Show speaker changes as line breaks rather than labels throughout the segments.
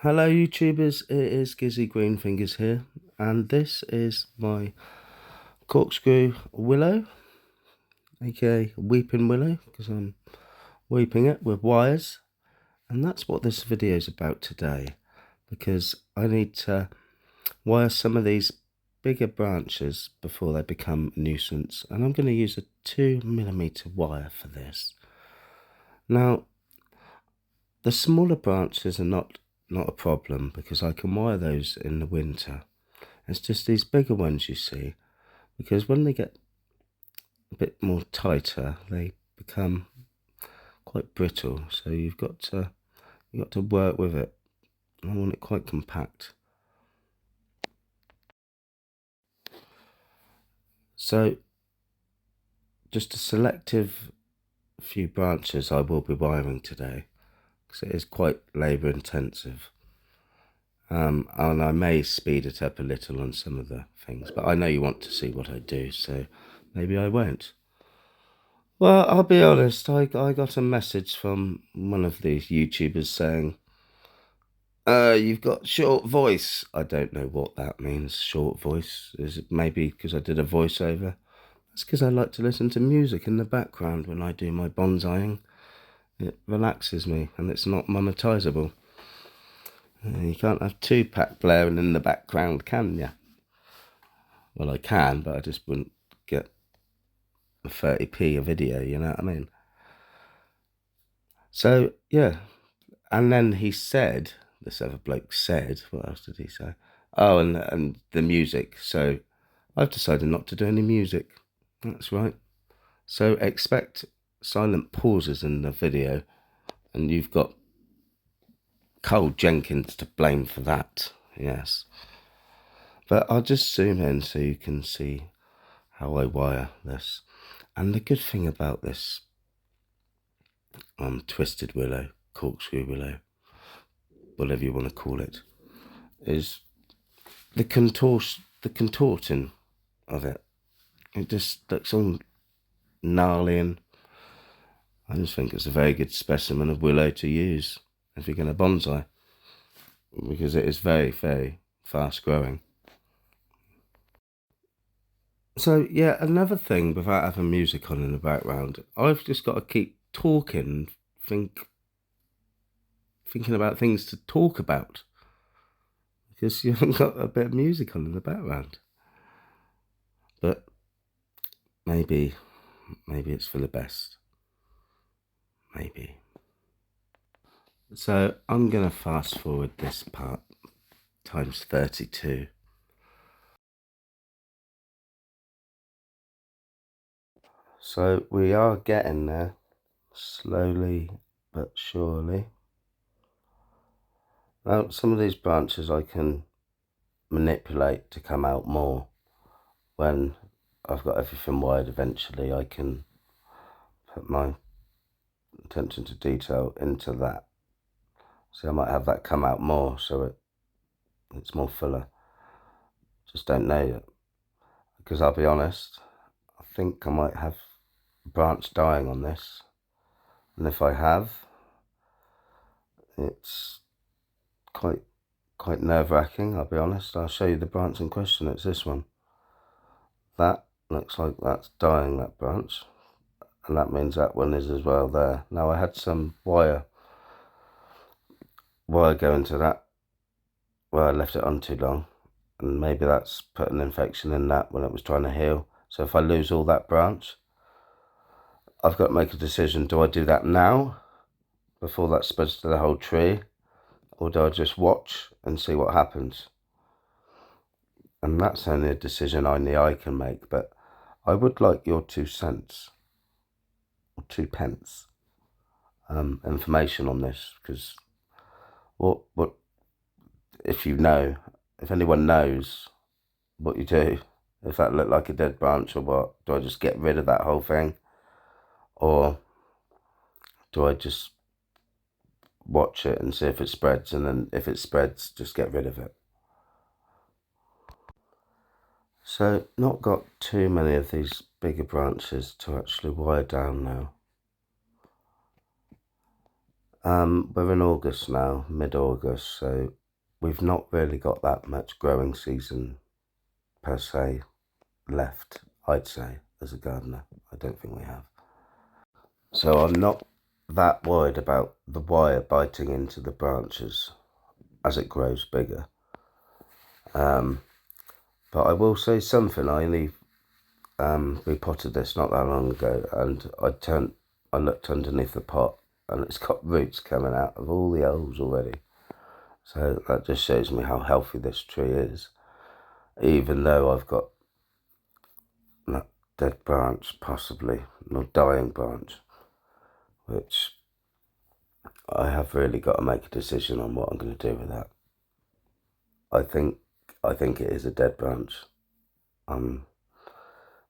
Hello YouTubers, it is Gizzy Greenfingers here, and this is my Corkscrew Willow, aka Weeping Willow, because I'm weeping it with wires, and that's what this video is about today, because I need to wire some of these bigger branches before they become a nuisance, and I'm going to use a 2mm wire for this. Now, the smaller branches are not a problem because I can wire those in the winter. It's just these bigger ones you see, because when they get a bit more tighter, they become quite brittle. So you've got to work with it. I want it quite compact. So just a selective few branches I will be wiring today, because it is quite labour intensive. And I may speed it up a little on some of the things, but I know you want to see what I do, so maybe I won't. Well, I'll be honest, I got a message from one of these YouTubers saying, you've got short voice. I don't know what that means, short voice. Is it maybe because I did a voiceover? That's because I like to listen to music in the background when I do my bonsaiing. It relaxes me and it's not monetizable. You can't have Tupac blaring in the background, can you? Well, I can, but I just wouldn't get a 30p a video, you know what I mean? So, yeah. And then he said, this other bloke said, what else did he say? Oh, and the music. So I've decided not to do any music. That's right. So expect silent pauses in the video, and you've got Cole Jenkins to blame for that. Yes. But I'll just zoom in so you can see how I wire this. And the good thing about this twisted willow, corkscrew willow, whatever you want to call it, is the contorting of it. It just looks all gnarly, and I just think it's a very good specimen of willow to use if you're going to bonsai, because it is very, very fast growing. So yeah, another thing without having music on in the background, I've just got to keep talking, thinking about things to talk about, because you haven't got a bit of music on in the background. But maybe it's for the best. Maybe. So I'm going to fast forward this part times 32. So we are getting there, slowly but surely. Now, some of these branches I can manipulate to come out more. When I've got everything wired, eventually I can put my attention to detail into that. So I might have that come out more, so it's more fuller. Just don't know yet, because I'll be honest, I think I might have a branch dying on this, and if I have, it's quite nerve-wracking. I'll be honest. I'll show you the branch in question. It's this one. That looks like that's dying, that branch, and that means that one is as well there. Now, I had some wire going to that where I left it on too long, and maybe that's put an infection in that when it was trying to heal. So if I lose all that branch, I've got to make a decision. Do I do that now before that spreads to the whole tree, or do I just watch and see what happens? And that's only a decision only I can make, but I would like your 2 cents or 2 pence information on this, because what if anyone knows what you do, if that looked like a dead branch or what? Do I just get rid of that whole thing, or do I just watch it and see if it spreads, and then if it spreads, just get rid of it? So, not got too many of these bigger branches to actually wire down now. We're in August now, mid-August, so we've not really got that much growing season per se left, I'd say, as a gardener. I don't think we have. So I'm not that worried about the wire biting into the branches as it grows bigger. But I will say something. I only repotted this not that long ago, and I looked underneath the pot, and it's got roots coming out of all the holes already. So that just shows me how healthy this tree is, even though I've got that dead branch, possibly, no, dying branch, which I have really got to make a decision on what I'm going to do with that. I think it is a dead branch. I'm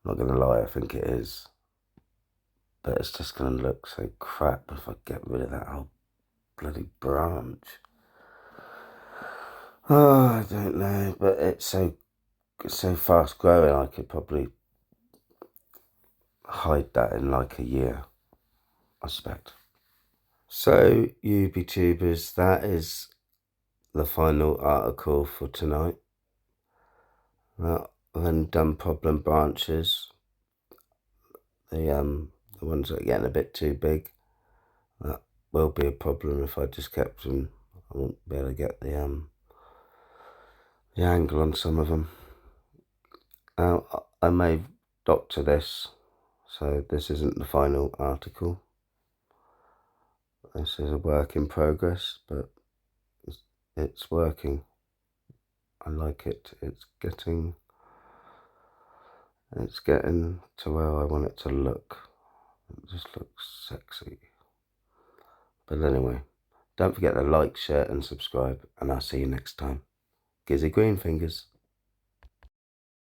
not going to lie, I think it is. But it's just going to look so crap if I get rid of that whole bloody branch. Oh, I don't know, but it's so fast growing, I could probably hide that in like a year, I suspect. So, YouTubers, that is the final article for tonight. I've only done problem branches. The ones that are getting a bit too big. That will be a problem if I just kept them. I won't be able to get the angle on some of them. Now, I may doctor this, so this isn't the final article. This is a work in progress, but it's working. I like it. It's getting to where I want it to look. It just looks sexy. But anyway, don't forget to like, share and subscribe, and I'll see you next time. Gizzy Green Fingers.